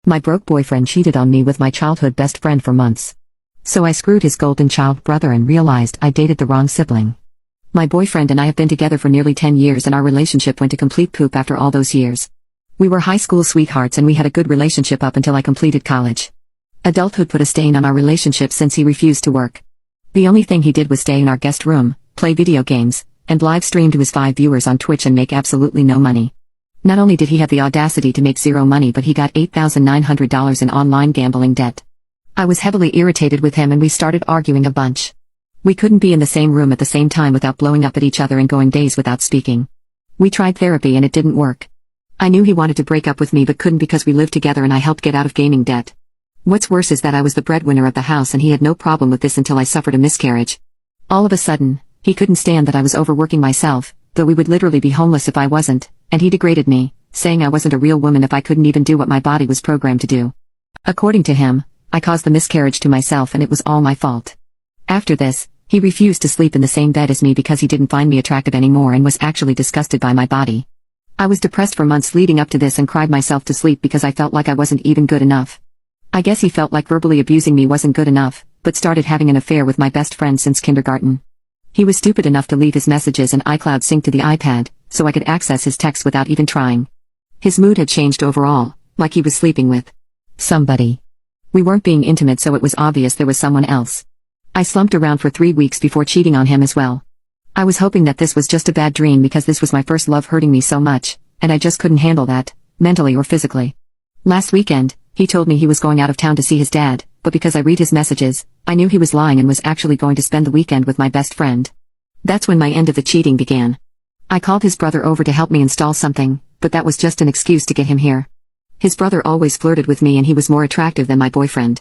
My broke boyfriend cheated on me with my childhood best friend for months. So I screwed his golden child brother and realized I dated the wrong sibling. My boyfriend and I have been together for nearly 10 years and our relationship went to complete poop after all those years. We were high school sweethearts and we had a good relationship up until I completed college. Adulthood put a stain on our relationship since he refused to work. The only thing he did was stay in our guest room, play video games, and live stream to his 5 viewers on Twitch and make absolutely no money. Not only did he have the audacity to make zero money, but he got $8,900 in online gambling debt. I was heavily irritated with him and we started arguing a bunch. We couldn't be in the same room at the same time without blowing up at each other and going days without speaking. We tried therapy and it didn't work. I knew he wanted to break up with me but couldn't because we lived together and I helped get out of gaming debt. What's worse is that I was the breadwinner of the house and he had no problem with this until I suffered a miscarriage. All of a sudden, he couldn't stand that I was overworking myself, though we would literally be homeless if I wasn't, and he degraded me, saying I wasn't a real woman if I couldn't even do what my body was programmed to do. According to him, I caused the miscarriage to myself and it was all my fault. After this, he refused to sleep in the same bed as me because he didn't find me attractive anymore and was actually disgusted by my body. I was depressed for months leading up to this and cried myself to sleep because I felt like I wasn't even good enough. I guess he felt like verbally abusing me wasn't good enough, but started having an affair with my best friend since kindergarten. He was stupid enough to leave his messages and iCloud sync to the iPad, so I could access his texts without even trying. His mood had changed overall, like he was sleeping with somebody. We weren't being intimate, so it was obvious there was someone else. I slumped around for 3 weeks before cheating on him as well. I was hoping that this was just a bad dream because this was my first love hurting me so much, and I just couldn't handle that, mentally or physically. Last weekend, he told me he was going out of town to see his dad, but because I read his messages, I knew he was lying and was actually going to spend the weekend with my best friend. That's when my end of the cheating began. I called his brother over to help me install something, but that was just an excuse to get him here. His brother always flirted with me and he was more attractive than my boyfriend.